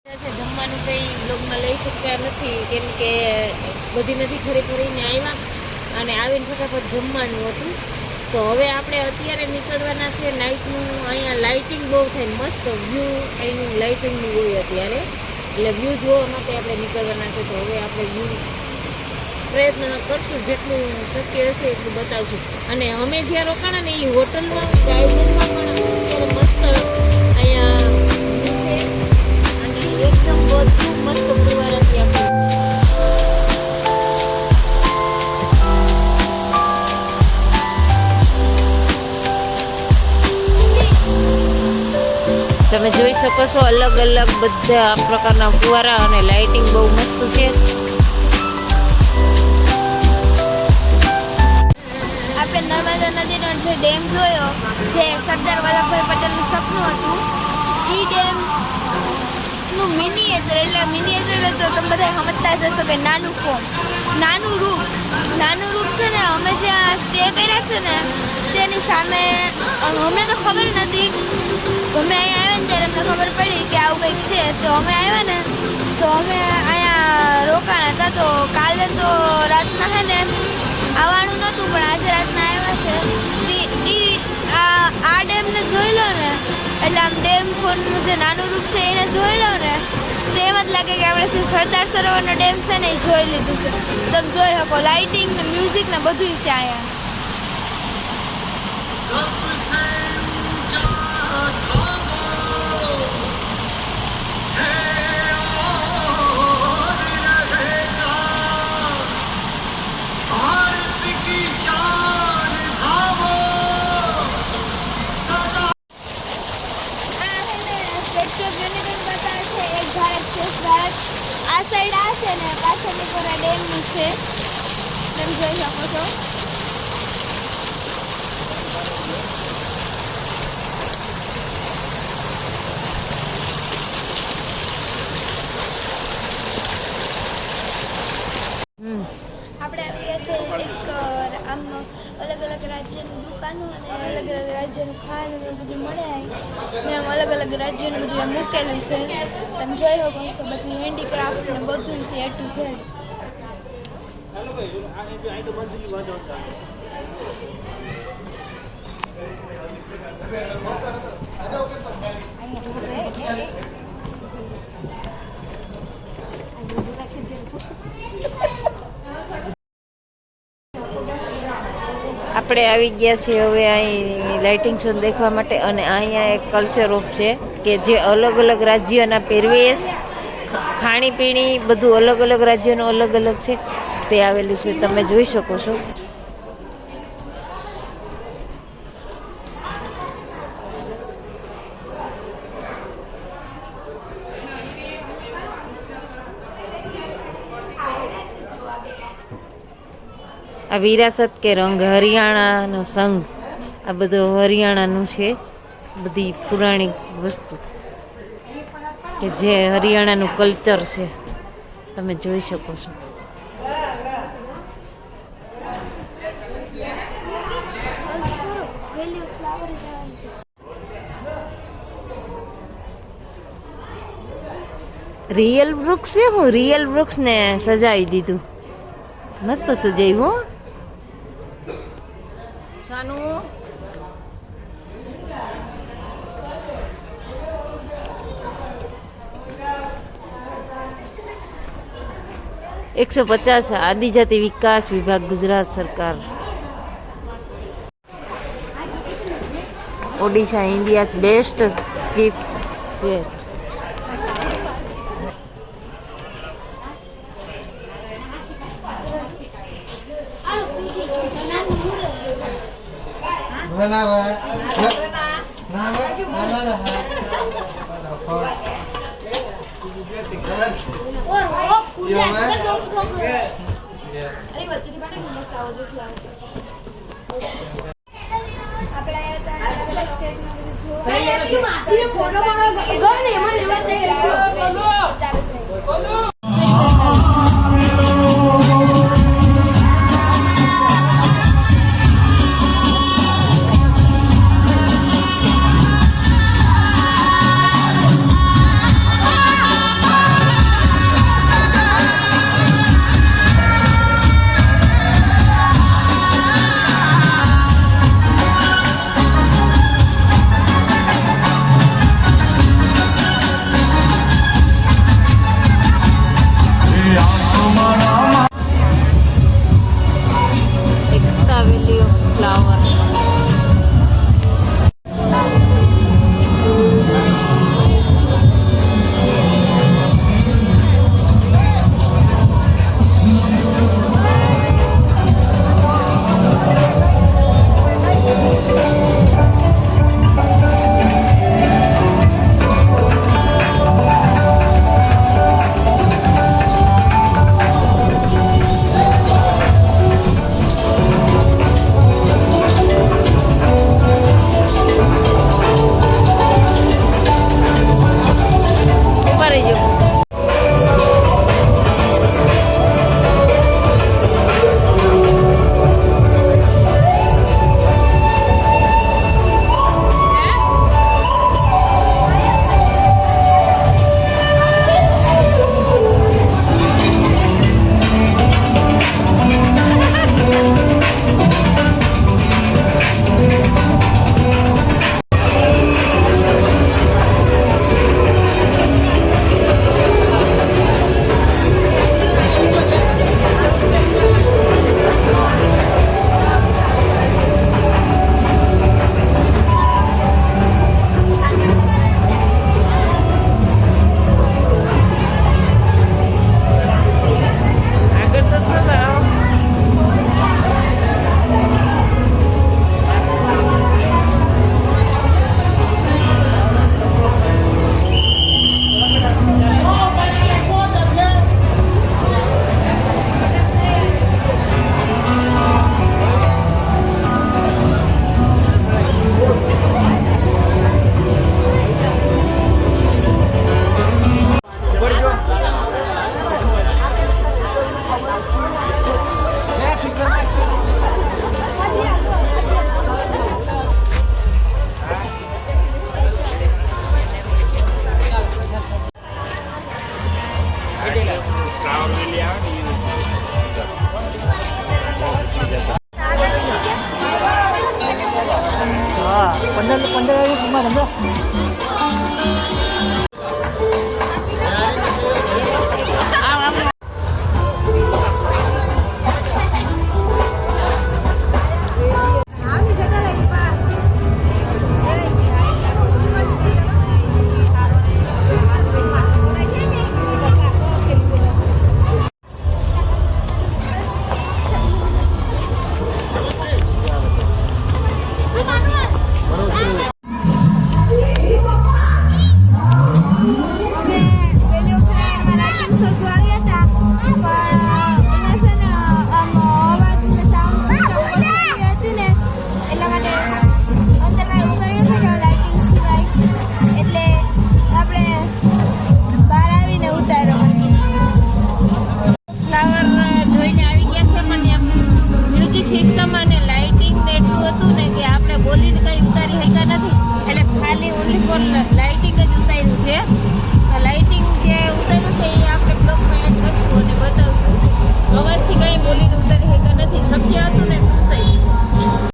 જમવાનું કંઈ બ્લોગમાં લઈ શકતા નથી કેમ કે બધી નથી ફરી ફરીને આવ્યા અને આવીને ફટાફટ જમવાનું હતું. તો હવે આપણે અત્યારે નીકળવાના છે. નાઇટનું અહીંયા લાઇટિંગ બહુ થાય, મસ્ત વ્યૂ અહીંનું લાઇટિંગનું હોય અત્યારે, એટલે વ્યૂ જોવા માટે આપણે નીકળવાના છે. તો હવે આપણે વ્યૂ પ્રયત્ન કરશું, જેટલું શક્ય હશે એટલું બતાવશું. અને અમે જ્યાં રોકાણા ને એ હોટલમાં ગાર્ડનમાં પણ અત્યારે મસ્ત અહીંયા એકદમ બધું મસ્ત ફુવારા ત્યાં. તમે જોઈ શકો છો અલગ અલગ બધા આ પ્રકારના ફુવારા અને લાઇટિંગ બહુ મસ્ત છે. આપણે નર્મદા નદીનો જે ડેમ જોયો, જે સરદાર વલ્લભભાઈ પટેલનું સપનું હતું, એ ડેમ નું મિનિએચર તો તમે બધા સમજતા જ હશો કે નાનું ફોર્મ, નાનું રૂપ છે ને. અમે જ્યાં સ્ટે કર્યા છે ને તેની સામે અમને તો ખબર નથી. અમે અહીંયા આવ્યા ને ત્યારે અમને ખબર પડી કે આવું કંઈક છે. તો અમે આવ્યા ને તો અમે અહીંયા રોકાણા હતા. તો કાલે તો રાતના હે ને આવવાનું નહોતું, પણ આજે રાતના આવ્યા છે. આ ડેમને જોઈ લો ને, એટલે આમ ડેમ ફોનનું જે નાનું રૂપ છે એને જોઈ લો ને તો એમ જ લાગે કે આપણે સરદાર સરોવરનો ડેમ છે ને એ જોઈ લીધું છે. તમે જોઈ શકો લાઇટિંગ ને મ્યુઝિક ને બધું છે અહીંયા. આ સાઈડ આ છે ને પાછળની પૂરા ડેમનું છે, તમે જોઈ શકો છો. આપણે આવી ગયા છે એક આમ અલગ અલગ રાજ્યની દુકાનો અને અલગ અલગ રાજ્યનું ખાવાનું બધું મળે ને આમ અલગ અલગ રાજ્યનું બધું મૂકેલું છે. તમે જોઈ શકો છો બધી હેન્ડીક્રાફ્ટ ને બધું છે A to Z. આપણે આવી ગયા છીએ હવે અહીં લાઇટિંગ શો દેખવા માટે. અને અહીંયા એક કલ્ચર ઓફ છે કે જે અલગ અલગ રાજ્યના પહેરવેશ, ખાણીપીણી બધું અલગ અલગ રાજ્યનું અલગ અલગ છે તે આવેલું છે, તમે જોઈ શકો છો. આ વિરાસત કે રંગ હરિયાણાનો સંઘ, આ બધું હરિયાણાનું છે, બધી પુરાણી વસ્તુ કે જે હરિયાણાનું કલ્ચર છે, તમે જોઈ શકો છો. રિયલ વૃક્ષ છે, હું રિયલ વૃક્ષને સજાવી દીધું, મસ્ત સજાવ્યું. સાનું 150 આદિજાતિ વિકાસ વિભાગ, ગુજરાત સરકાર. Odisha India's best skip state. System અને લાઇટિંગ ને શું હતું ને કે આપણે બોલીને કંઈ ઉતારી શક્યા નથી એટલે ખાલી ઓનલી ફોર લાઇટિંગ જ ઉતાર્યું છે. લાઇટિંગ જે ઉતાર્યું છે એ આપણે બ્લોગમાં એડ કરીશું અને બતાવશું. અવાજથી કંઈ બોલીને ઉતારી શક્યા નથી. શક્ય હતું ને